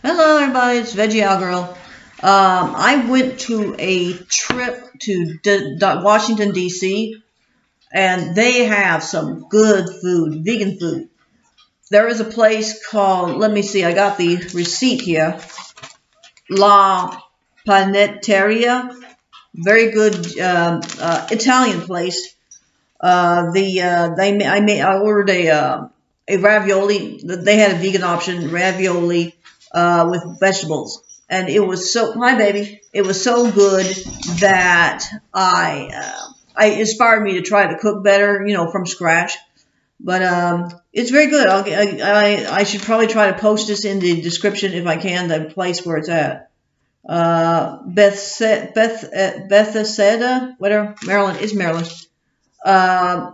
Hello, everybody. It's Veggie Owl Girl. I went to a trip to Washington, D.C., and they have some good food, vegan food. There is a place called, let me see, I got the receipt here, La Panetteria. Very good Italian place. I ordered a ravioli. They had a vegan option, ravioli with vegetables, and it was so. Hi, baby. It was so good that I inspired me to try to cook better, from scratch. But it's very good. I should probably try to post this in the description if I can, the place where it's at. Bethesda, whatever, Maryland. It's Maryland. Uh,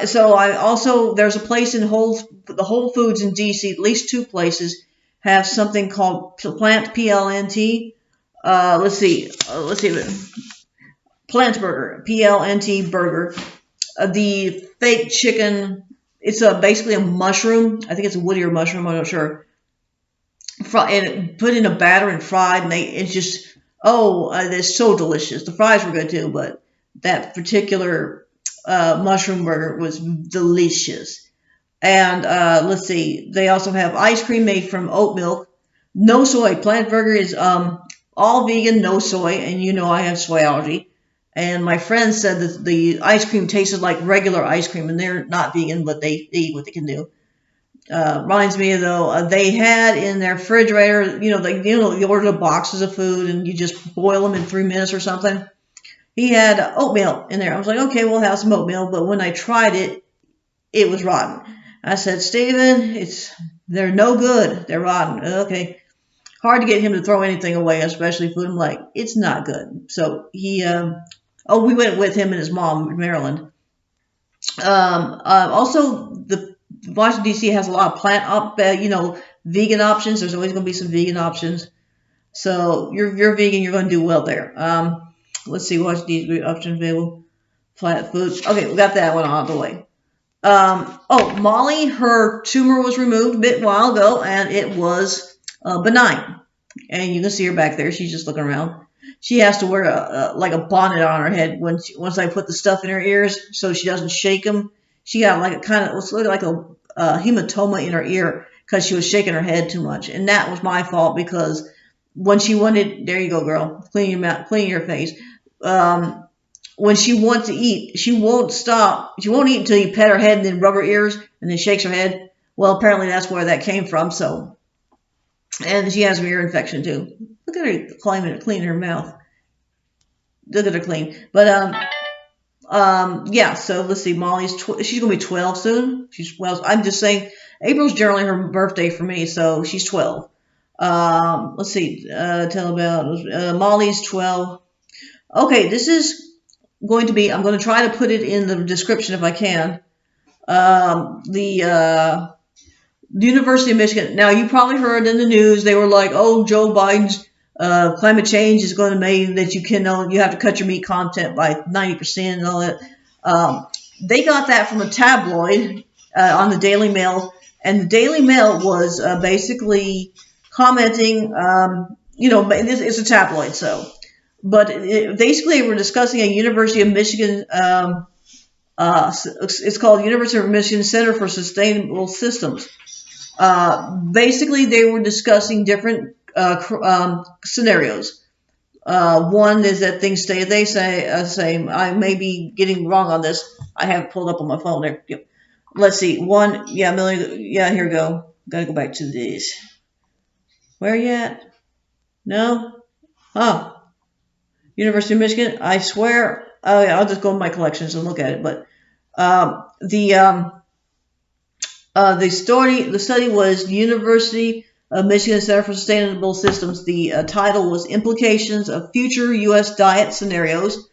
so I also there's a place in the Whole Foods in DC. At least two places have something called Plant PLNT. Let's see, Plant Burger PLNT burger. The fake chicken. It's basically a mushroom. I think it's a woodier mushroom. I'm not sure. And put in a batter and fried, and it's just they're so delicious. The fries were good too, but that particular mushroom burger was delicious. And let's see, they also have ice cream made from oat milk, no soy. Plant burger is all vegan, no soy, and I have soy allergy. And my friend said that the ice cream tasted like regular ice cream, and they're not vegan, but they eat what they can do. Reminds me though, they had in their refrigerator, you order the boxes of food and you just boil them in 3 minutes or something. He had oatmeal in there. I was like, okay, we'll have some oatmeal. But when I tried it, it was rotten. I said, Steven, they're no good. They're rotten. Okay. Hard to get him to throw anything away, especially food. I'm like, it's not good. So we went with him and his mom in Maryland. Also, the Washington D.C. has a lot of vegan options. There's always going to be some vegan options. So you're vegan, you're going to do well there. Let's see, watch these options available. Flat foods. Okay, we got that one out of the way. Molly, her tumor was removed a bit while ago, and it was benign. And you can see her back there. She's just looking around. She has to wear a bonnet on her head once I put the stuff in her ears so she doesn't shake them. She got what's looking like a hematoma in her ear because she was shaking her head too much, and that was my fault because when she wanted, there you go, girl, clean your mouth, clean your face. When she wants to eat, she won't stop. She won't eat until you pet her head and then rub her ears and then shakes her head. Well, apparently that's where that came from. So, and she has an ear infection too. Look at her cleaning her mouth. Look at her clean. But yeah. So let's see. Molly's she's gonna be 12 soon. She's 12. I'm just saying. April's generally her birthday for me, so she's 12. Let's see. Tell about Molly's 12. Okay, this is going to be. I'm going to try to put it in the description if I can. The University of Michigan. Now, you probably heard in the news they were like, "Oh, Joe Biden's climate change is going to mean that you have to cut your meat content by 90% and all that." They got that from a tabloid on the Daily Mail, and the Daily Mail was basically commenting. It's a tabloid, so. But basically, we're discussing a University of Michigan. It's called University of Michigan Center for Sustainable Systems. Basically, they were discussing different scenarios. One is that things stay the same. I may be getting wrong on this. I have it pulled up on my phone there. Yep. Let's see. One, here we go. Gotta go back to this. Where are you at? No? Huh. Study of Michigan, I swear. Oh yeah, I'll just go in my collections and look at it. But the study was University of Michigan Center for Sustainable Systems. The title was Implications of Future U.S. Diet Scenarios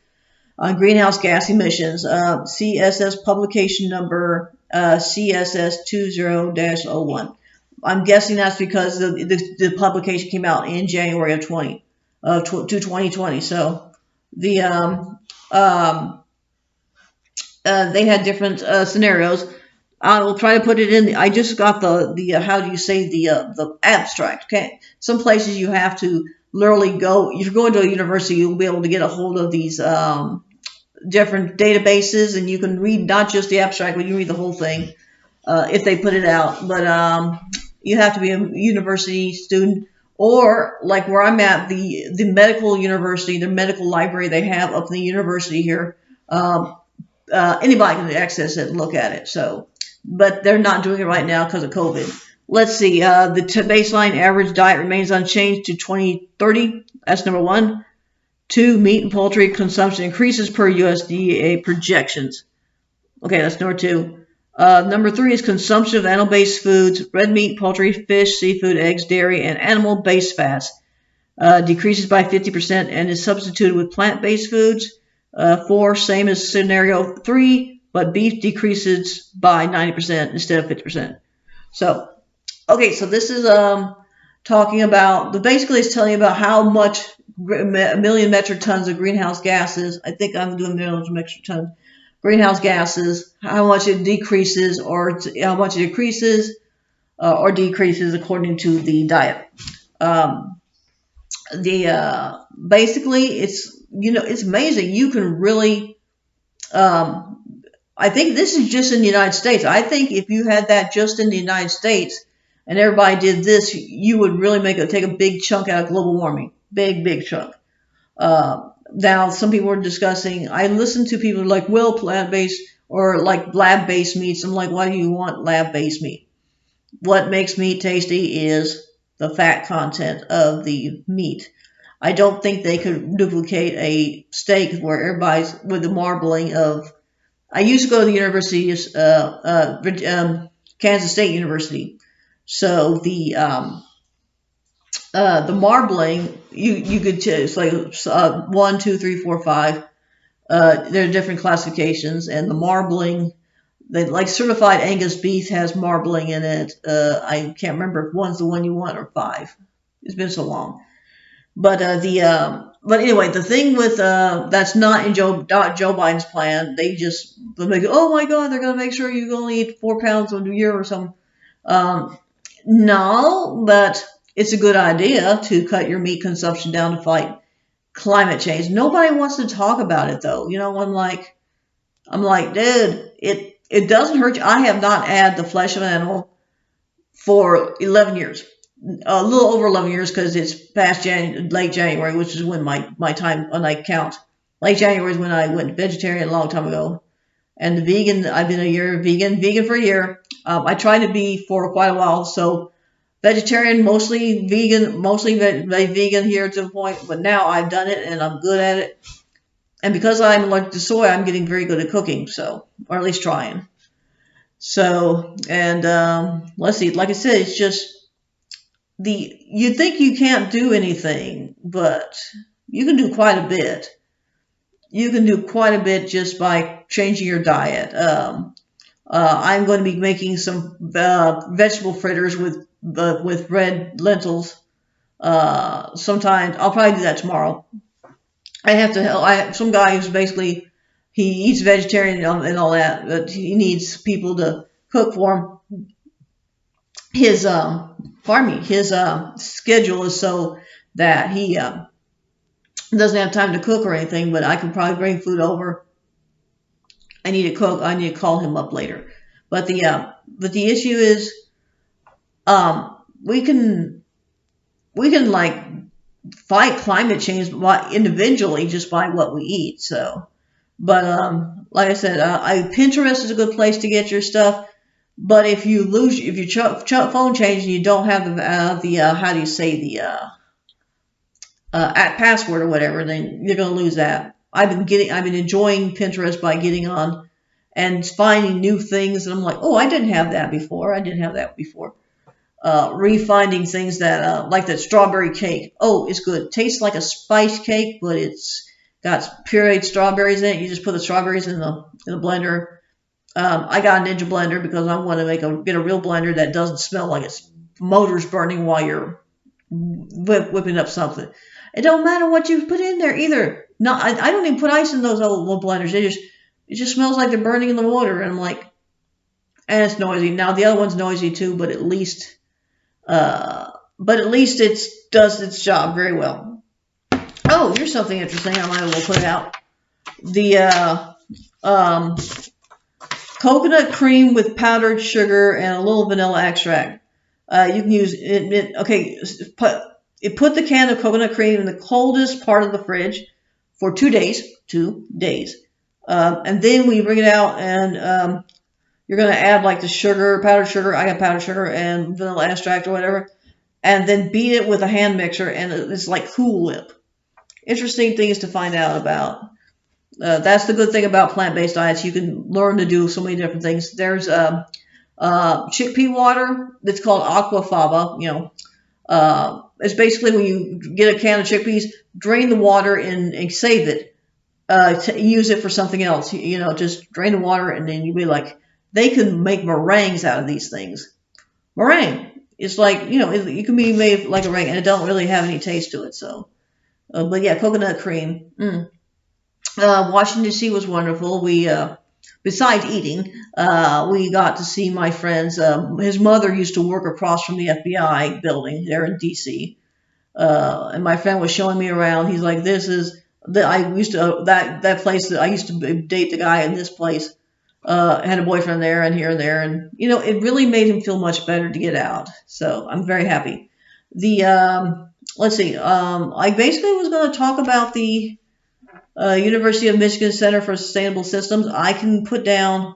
on Greenhouse Gas Emissions. CSS publication number CSS 20-01. I'm guessing that's because the publication came out in January of 2020. So the they had different scenarios. I will try to put it in. I just got the how do you say the abstract. Okay, some places you have to literally go. If you're going to a university, you'll be able to get a hold of these different databases, and you can read not just the abstract, but you read the whole thing if they put it out. But you have to be a university student, or like where I'm at, the medical university, the medical library they have up in the university here. Anybody can access it and look at it. So, but they're not doing it right now because of COVID. Let's see. The baseline average diet remains unchanged to 2030. That's number one. Two, meat and poultry consumption increases per USDA projections. Okay, that's number two. Number three is consumption of animal-based foods, red meat, poultry, fish, seafood, eggs, dairy, and animal-based fats decreases by 50% and is substituted with plant-based foods. Four, same as scenario three, but beef decreases by 90% instead of 50%. So, okay, so this is talking about, basically it's telling you about how much a million metric tons of greenhouse gases, I think I'm doing millions of metric tons, greenhouse gases, how much it decreases or how much it increases or decreases according to the diet. Basically it's, it's amazing. You can really, I think this is just in the United States. I think if you had that just in the United States and everybody did this, you would really take a big chunk out of global warming. Big chunk. Now, some people are discussing, I listen to people like, well, plant-based or like lab-based meats. I'm like, why do you want lab-based meat? What makes meat tasty is the fat content of the meat. I don't think they could duplicate a steak where everybody's with the marbling of. I used to go to the University of Kansas State University, so the marbling you could it's like 1, 2, 3, 4, 5. There are different classifications, and the marbling, like certified Angus beef has marbling in it. I can't remember if one's the one you want or 5. It's been so long. But but anyway, the thing with that's not in Joe Biden's plan. They make, oh my God, they're gonna make sure you only eat 4 pounds a year or something. No, but it's a good idea to cut your meat consumption down to fight climate change. Nobody wants to talk about it though. I'm like, dude, it doesn't hurt you. I have not had the flesh of an animal for 11 years. A little over 11 years because it's past late January, which is when my time when I count. Late January is when I went vegetarian a long time ago. And the vegan, I've been a year vegan for a year. I tried to be for quite a while, so vegetarian, mostly vegan here to the point. But now I've done it and I'm good at it. And because I'm allergic to soy, I'm getting very good at cooking, so, or at least trying. So, and let's see, like I said, it's just you think you can't do anything, but you can do quite a bit. You can do quite a bit just by changing your diet. I'm going to be making some vegetable fritters with red lentils. Sometimes I'll probably do that tomorrow. I have some guy who's basically, he eats vegetarian and all that, but he needs people to cook for him. His schedule is so that he doesn't have time to cook or anything, but I can probably bring food over. I need to cook. I need to call him up later. But the issue is, we can like fight climate change individually just by what we eat. So, but like I said, Pinterest is a good place to get your stuff. But if your phone changes and you don't have the how do you say the password or whatever, then you're gonna lose that. I've been enjoying Pinterest by getting on and finding new things, and I'm like, oh, I didn't have that before. Refinding things that like that strawberry cake. Oh, it's good. Tastes like a spice cake, but it's got pureed strawberries in it. You just put the strawberries in the blender. I got a Ninja blender because I want to get a real blender that doesn't smell like its motor's burning while you're whipping up something. It don't matter what you put in there either. No, I don't even put ice in those old blenders. It just smells like they're burning in the water. And I'm like, and it's noisy. Now the other one's noisy too, but at least it does its job very well. Oh, here's something interesting. I might as well put it out. The coconut cream with powdered sugar and a little vanilla extract. You can use it. Okay, put the can of coconut cream in the coldest part of the fridge for 2 days. 2 days. And then when you bring it out, and you're going to add like the sugar, powdered sugar. I got powdered sugar and vanilla extract or whatever. And then beat it with a hand mixer, and it's like Cool Whip. Interesting things to find out about. That's the good thing about plant-based diets. You can learn to do so many different things. There's chickpea water that's called aquafaba. It's basically when you get a can of chickpeas, drain the water and save it. To use it for something else. Just drain the water, and then you'll be like, they can make meringues out of these things. Meringue. It's like, it can be made like a meringue, and it don't really have any taste to it. So, but yeah, coconut cream. Washington, D.C. was wonderful. We, besides eating, we got to see my friends. His mother used to work across from the FBI building there in D.C. And my friend was showing me around. He's like, this is, that place that I used to date the guy in this place. Had a boyfriend there and here and there. And, it really made him feel much better to get out. So I'm very happy. Let's see. I basically was going to talk about the University of Michigan Center for Sustainable Systems. I can put down,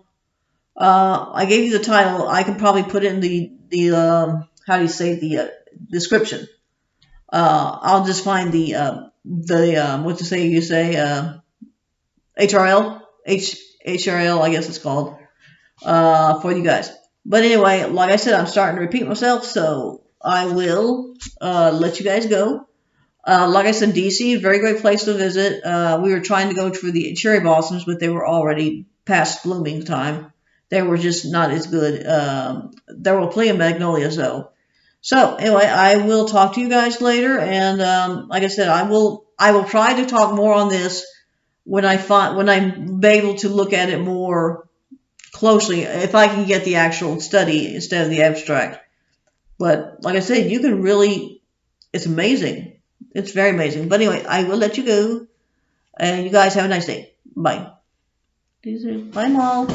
I gave you the title. I can probably put it in the description. I'll just find HRL, HRL, I guess it's called, for you guys. But anyway, like I said, I'm starting to repeat myself, so I will let you guys go. Like I said, DC, very great place to visit. We were trying to go for the cherry blossoms, but they were already past blooming time. They were just not as good. There were plenty of magnolias, though. So anyway, I will talk to you guys later, and like I said, I will try to talk more on this when I'm able to look at it more closely, if I can get the actual study instead of the abstract. But like I said, you can really, it's amazing. It's very amazing. But anyway, I will let you go, and you guys have a nice day. Bye. Bye, Mom.